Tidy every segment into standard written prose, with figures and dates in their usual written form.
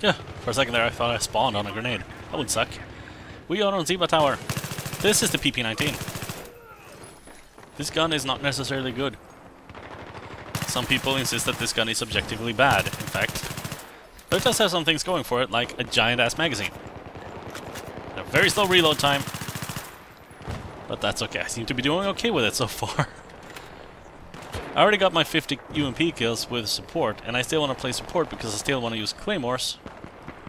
Yeah, for a second there I thought I spawned on a grenade. That would suck. We are on Ziba Tower. This is the PP-19. This gun is not necessarily good. Some people insist that this gun is objectively bad, in fact. But it does have some things going for it, like a giant-ass magazine. A very slow reload time. But that's okay. I seem to be doing okay with it so far. I already got my 50 UMP kills with support, and I still want to play support because I still want to use Claymores.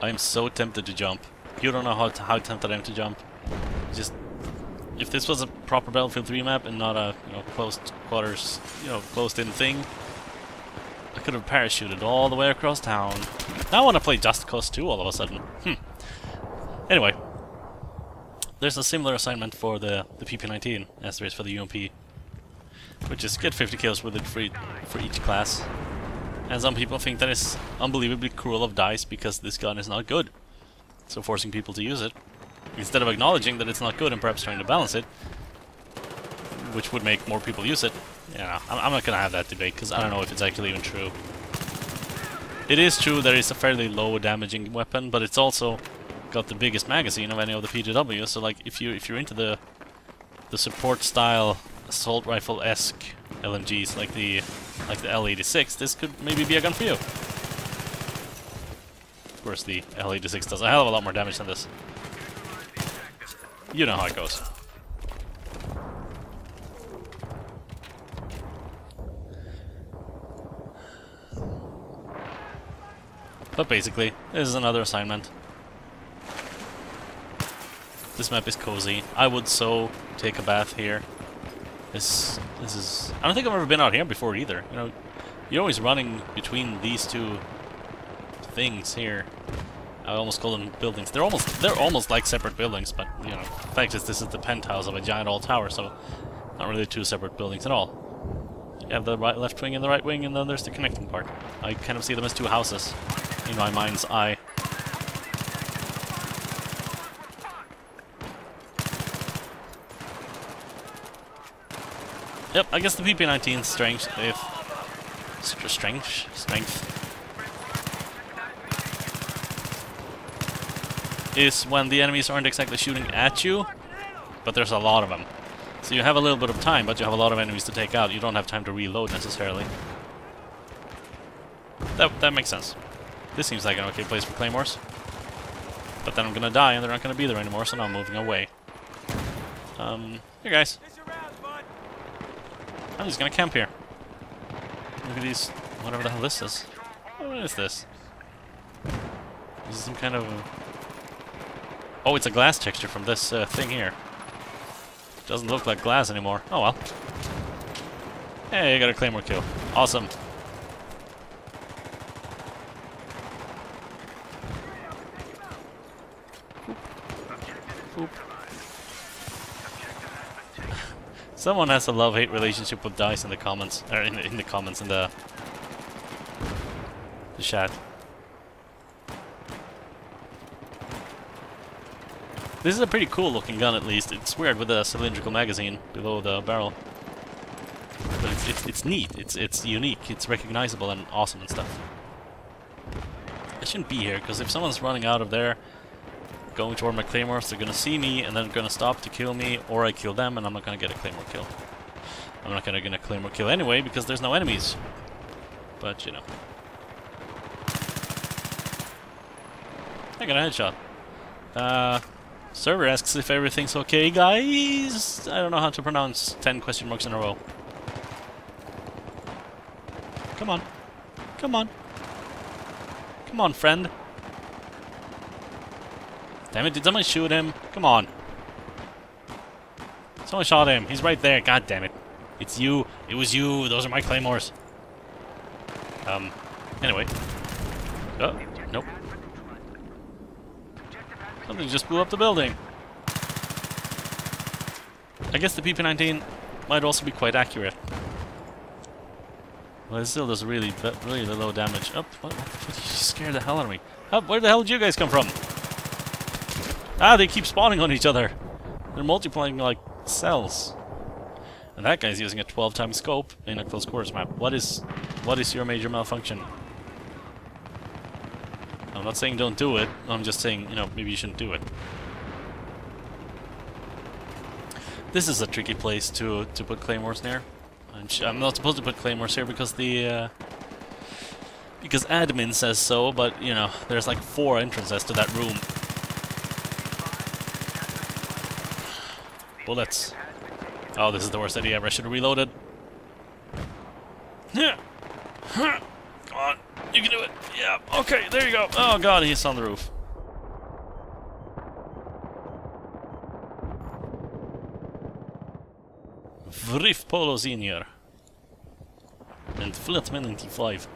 I'm so tempted to jump. You don't know how tempted I am to jump. Just, if this was a proper Battlefield 3 map and not a, closed quarters, closed-in thing, I could have parachuted all the way across town. Now I want to play Just Cause 2 all of a sudden. Anyway, there's a similar assignment for the PP-19 as there is for the UMP, which is get 50 kills with it for each class. And some people think that is unbelievably cruel of DICE because this gun is not good. So forcing people to use it, instead of acknowledging that it's not good and perhaps trying to balance it, which would make more people use it. Yeah, I'm not gonna have that debate because I don't know if it's actually even true. It is true that it's a fairly low damaging weapon, but it's also got the biggest magazine of any of the PGW. So like if you're into the support style assault rifle-esque LMGs like the L86, this could maybe be a gun for you. Of course, the L86 does a hell of a lot more damage than this. You know how it goes. But basically, this is another assignment. This map is cozy. I would so take a bath here. This is... I don't think I've ever been out here before either. You're always running between these two things here. I almost call them buildings. They're almost like separate buildings, but the fact is this is the penthouse of a giant old tower, so not really two separate buildings at all. You have the left wing and the right wing, and then there's the connecting part. I kind of see them as two houses in my mind's eye. Yep, I guess the PP-19's strength is when the enemies aren't exactly shooting at you, but there's a lot of them. So you have a little bit of time, but you have a lot of enemies to take out. You don't have time to reload necessarily. That makes sense. This seems like an okay place for Claymores. But then I'm gonna die and they're not gonna be there anymore, so now I'm moving away. Here guys. I'm just gonna camp here. Look at these, whatever the hell this is. What is this? This is some kind of... Oh, it's a glass texture from this thing here. Doesn't look like glass anymore. Oh well. Hey, I got a Claymore kill. Awesome. Boop. Someone has a love-hate relationship with DICE in the comments, or in the comments in the chat. This is a pretty cool looking gun, at least. It's weird with a cylindrical magazine below the barrel, but it's neat. It's unique. It's recognizable and awesome and stuff. I shouldn't be here because if someone's running out of there, going toward my Claymores, they're gonna see me and then gonna stop to kill me, or I kill them and I'm not gonna get a Claymore kill. I'm not gonna get a Claymore kill anyway because there's no enemies. But I got a headshot. Server asks if everything's okay, guys. I don't know how to pronounce 10 question marks in a row. Come on. Come on. Come on, friend. Damn it, did someone shoot him? Come on. Someone shot him. He's right there. God damn it. It's you. It was you. Those are my Claymores. Anyway. Oh, nope. Something just blew up the building. I guess the PP-19 might also be quite accurate. Well, it still does really low damage. Oh, what? You scared the hell out of me. Oh, where the hell did you guys come from? Ah, they keep spawning on each other. They're multiplying like cells. And that guy's using a 12-time scope in a close quarters map. What is your major malfunction? I'm not saying don't do it, I'm just saying, you know, maybe you shouldn't do it. This is a tricky place to put claymores near. I'm not supposed to put claymores here because the because admin says so, but you know, there's like 4 entrances to that room. Bullets. Oh, this is the worst idea ever. I should have reloaded. Come on, you can do it. Yeah, okay, there you go. Oh god, he's on the roof. Vrif Polo Senior. And Flatman 95.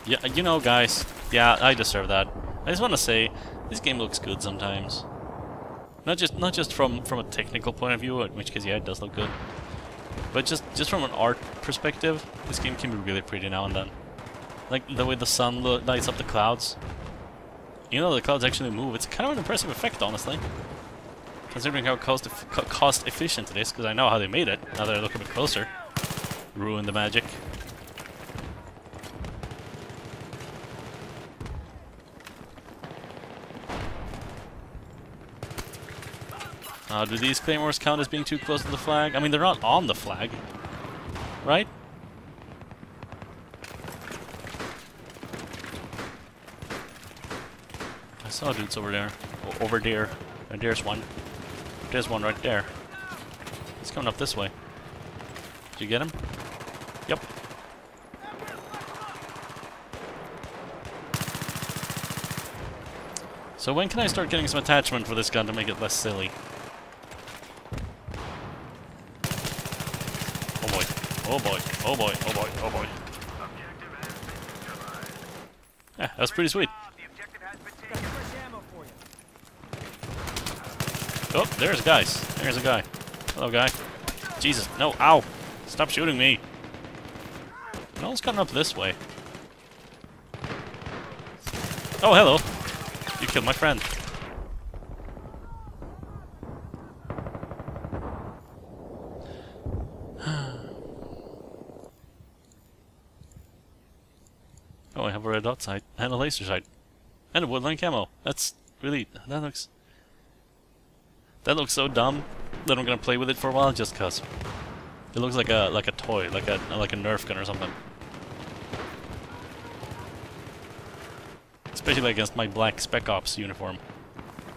Yeah, you know, guys. Yeah, I deserve that. I just want to say, this game looks good sometimes. Not just from a technical point of view, in which case, yeah, it does look good. But just from an art perspective, this game can be really pretty now and then. Like the way the sun lights up the clouds. You know, the clouds actually move. It's kind of an impressive effect, honestly. Considering how cost efficient it is, because I know how they made it. Now that I look a bit closer. Ruin the magic. Do these claymores count as being too close to the flag? I mean, they're not on the flag, right? I saw dudes over there. Over there. And there's one. There's one right there. He's coming up this way. Did you get him? Yep. So when can I start getting some attachment for this gun to make it less silly? Oh boy, oh boy, oh boy, oh boy. Yeah, that was pretty sweet. Oh, there's guys. There's a guy. Hello, guy. Jesus, no, ow! Stop shooting me. No one's coming up this way. Oh, hello. You killed my friend. Oh, I have a red dot sight and a laser sight and a woodline camo. That's really that looks so dumb that I'm gonna play with it for a while just cause it looks like a toy, like a Nerf gun or something. Especially against my black Spec Ops uniform.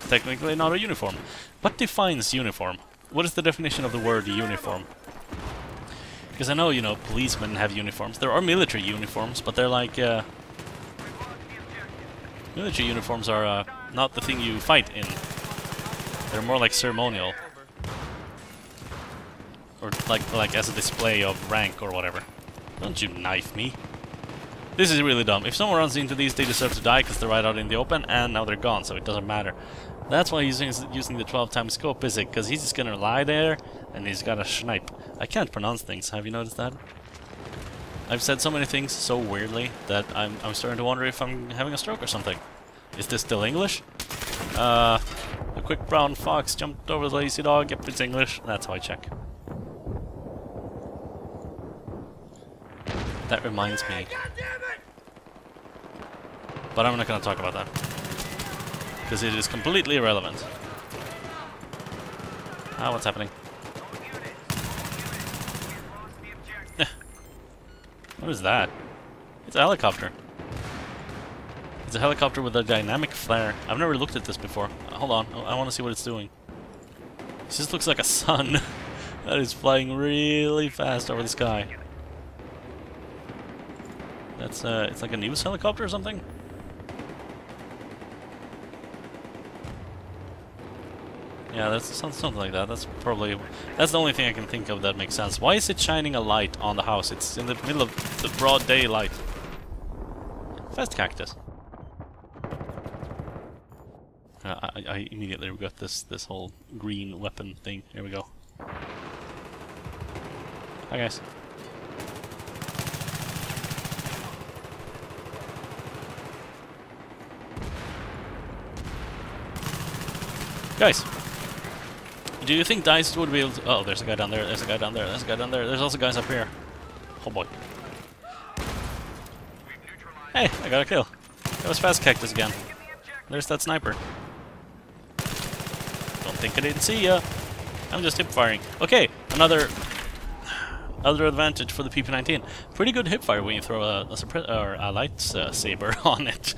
Technically not a uniform. What defines uniform? What is the definition of the word uniform? Because I know, you know, policemen have uniforms. There are military uniforms, but they're like, military uniforms are not the thing you fight in. They're more like ceremonial. Or like as a display of rank or whatever. Don't you knife me. This is really dumb. If someone runs into these, they deserve to die because they're right out in the open, and now they're gone, so it doesn't matter. That's why he's using the 12-time scope, is it? Because he's just gonna lie there, and he's got a snipe. I can't pronounce things, have you noticed that? I've said so many things so weirdly that I'm starting to wonder if I'm having a stroke or something. Is this still English? A quick brown fox jumped over the lazy dog. Yep, it's English. That's how I check. That reminds me. But I'm not gonna talk about that. Because it is completely irrelevant. Ah, what's happening? What is that? It's a helicopter. It's a helicopter with a dynamic flare. I've never looked at this before. Hold on, I want to see what it's doing. This just looks like a sun that is flying really fast over the sky. That's it's like a news helicopter or something? Yeah, that's something like that. That's the only thing I can think of that makes sense. Why is it shining a light on the house? It's in the middle of the broad daylight. Fast cactus. I immediately regret this whole green weapon thing. Here we go. Hi guys. Guys, do you think DICE would be able to... Oh, there's a guy down there, there's a guy down there, there's a guy down there, there's also guys up here. Oh boy. Hey, I got a kill. That was fast cactus again. There's that sniper. Don't think I didn't see ya. I'm just hip firing. Okay, other advantage for the PP19. Pretty good hip fire when you throw a lightsaber on it.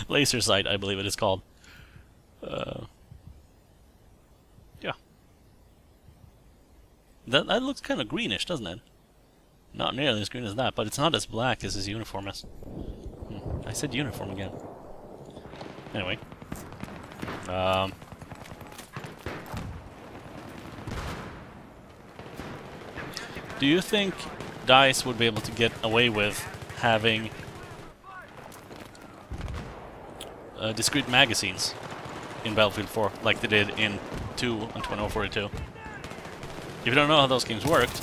Laser sight, I believe it is called. Yeah. That looks kind of greenish, doesn't it? Not nearly as green as that, but it's not as black as his uniform is. I said uniform again. Anyway. Do you think DICE would be able to get away with having discrete magazines in Battlefield 4 like they did in 2 and 2042? If you don't know how those games worked,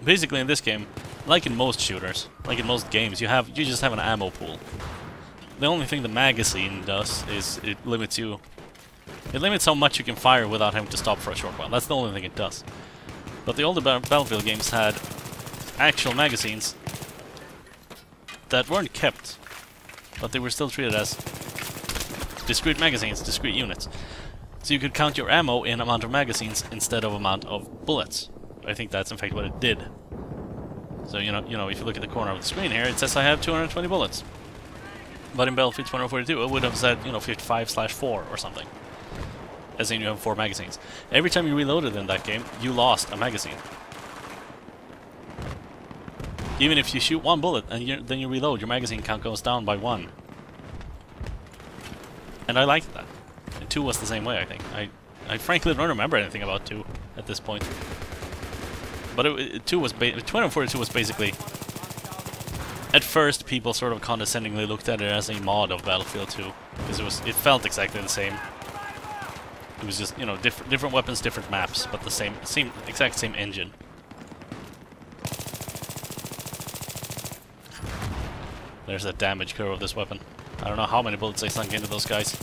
basically in this game, like in most shooters, like in most games, you just have an ammo pool. The only thing the magazine does is it limits how much you can fire without having to stop for a short while. That's the only thing it does. But the older Battlefield games had actual magazines that weren't kept, but they were still treated as discrete magazines, discrete units. So you could count your ammo in amount of magazines instead of amount of bullets. I think that's in fact what it did. So you know, if you look at the corner of the screen here, it says I have 220 bullets. But in Battlefield 2042, it would have said 55/4 or something. As in you have 4 magazines. Every time you reloaded in that game, you lost a magazine. Even if you shoot 1 bullet and then you reload, your magazine count goes down by 1. And I liked that. And 2 was the same way, I think. I frankly don't remember anything about 2 at this point. But 2042 was basically... At first, people sort of condescendingly looked at it as a mod of Battlefield 2. Because it felt exactly the same. It was just, different weapons, different maps, but the exact same engine. There's the damage curve of this weapon. I don't know how many bullets I sunk into those guys.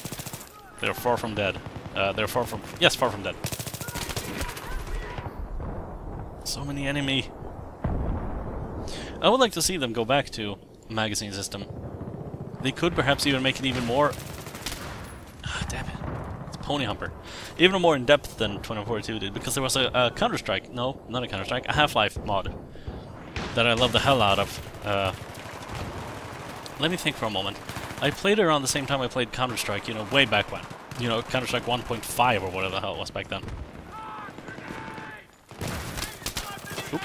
They're far from dead. Far from dead. So many enemy. I would like to see them go back to a magazine system. They could perhaps even make it even more... damn it. Pony Humper. Even more in depth than 2042 did, because there was a Counter-Strike, no, not a Counter-Strike, a Half-Life mod that I love the hell out of. Let me think for a moment. I played it around the same time I played Counter-Strike, way back when. Counter-Strike 1.5 or whatever the hell it was back then. Oop.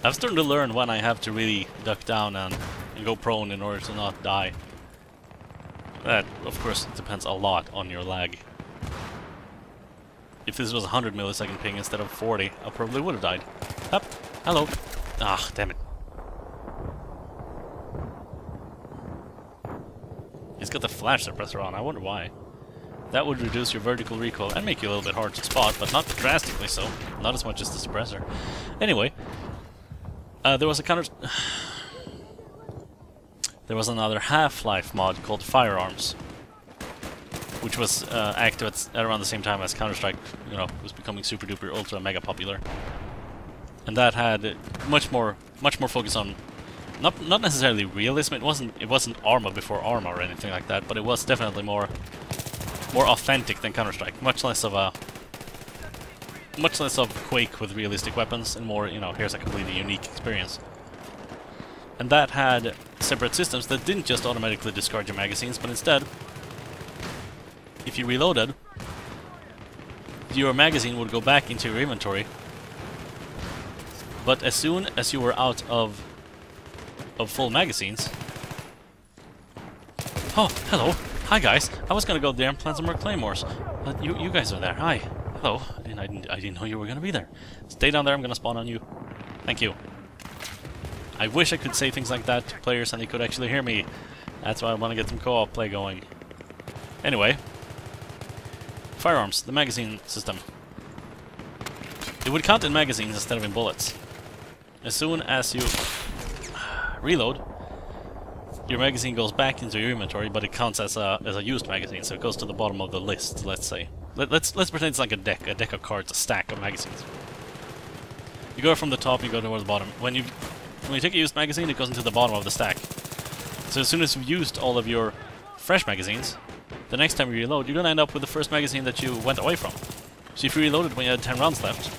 I'm starting to learn when I have to really duck down and go prone in order to not die. That, of course, depends a lot on your lag. If this was 100 millisecond ping instead of 40, I probably would have died. Up. Hello. Ah, damn it. He's got the flash suppressor on, I wonder why. That would reduce your vertical recoil and make you a little bit hard to spot, but not drastically so. Not as much as the suppressor. Anyway, there was a There was another Half-Life mod called Firearms, which was active at around the same time as Counter-Strike, was becoming super duper ultra mega popular. And that had much more focus on not necessarily realism. It wasn't Arma before Arma or anything like that, but it was definitely more authentic than Counter-Strike. Much less of Quake with realistic weapons, and more, here's a completely unique experience. And that had separate systems that didn't just automatically discard your magazines, but instead, if you reloaded, your magazine would go back into your inventory. But as soon as you were out of full magazines... Oh, hello. Hi, guys. I was gonna go there and plant some more Claymores. But you guys are there. Hi. Hello. I didn't know you were gonna be there. Stay down there, I'm gonna spawn on you. Thank you. I wish I could say things like that to players and they could actually hear me. That's why I want to get some co-op play going. Anyway. Firearms, the magazine system. It would count in magazines instead of in bullets. As soon as you reload, your magazine goes back into your inventory, but it counts as a used magazine, so it goes to the bottom of the list, let's say. Let's pretend it's like a deck of cards, a stack of magazines. You go from the top, you go towards the bottom. When you take a used magazine, it goes into the bottom of the stack. So as soon as you've used all of your fresh magazines, the next time you reload, you're gonna end up with the first magazine that you went away from. So if you reloaded when you had 10 rounds left,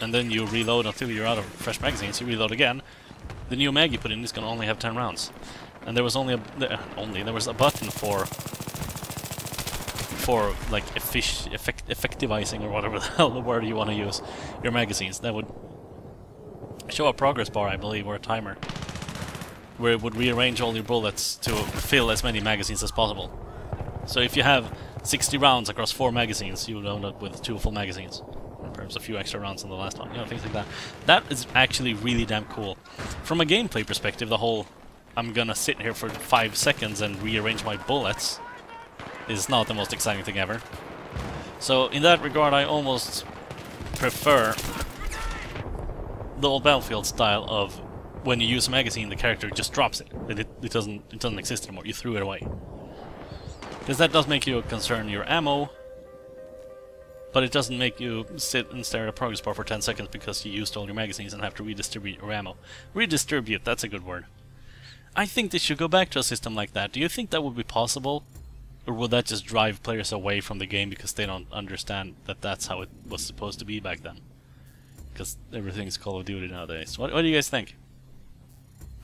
and then you reload until you're out of fresh magazines, you reload again, the new mag you put in is gonna only have 10 rounds. And there was there was a button for like effectivizing, or whatever the hell the word you want to use, your magazines. That would show a progress bar, I believe, or a timer, where it would rearrange all your bullets to fill as many magazines as possible. So if you have 60 rounds across 4 magazines, you would end up with 2 full magazines. Perhaps a few extra rounds in the last one, you know, things like that. That is actually really damn cool. From a gameplay perspective, the whole I'm gonna sit here for 5 seconds and rearrange my bullets is not the most exciting thing ever. So in that regard, I almost prefer the old Battlefield style of when you use a magazine, the character just drops it. It doesn't exist anymore. You threw it away. Because that does make you concern your ammo, but it doesn't make you sit and stare at a progress bar for 10 seconds because you used all your magazines and have to redistribute your ammo. Redistribute, that's a good word. I think they should go back to a system like that. Do you think that would be possible? Or would that just drive players away from the game because they don't understand that that's how it was supposed to be back then? Because everything's Call of Duty nowadays. What do you guys think?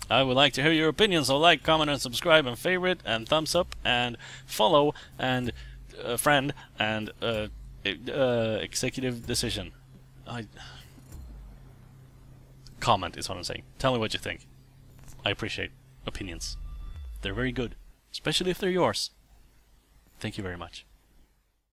I would like to hear your opinions, so like, comment, and subscribe, and favorite, and thumbs up, and follow, and friend, and executive decision. Comment is what I'm saying. Tell me what you think. I appreciate opinions. They're very good, especially if they're yours. Thank you very much.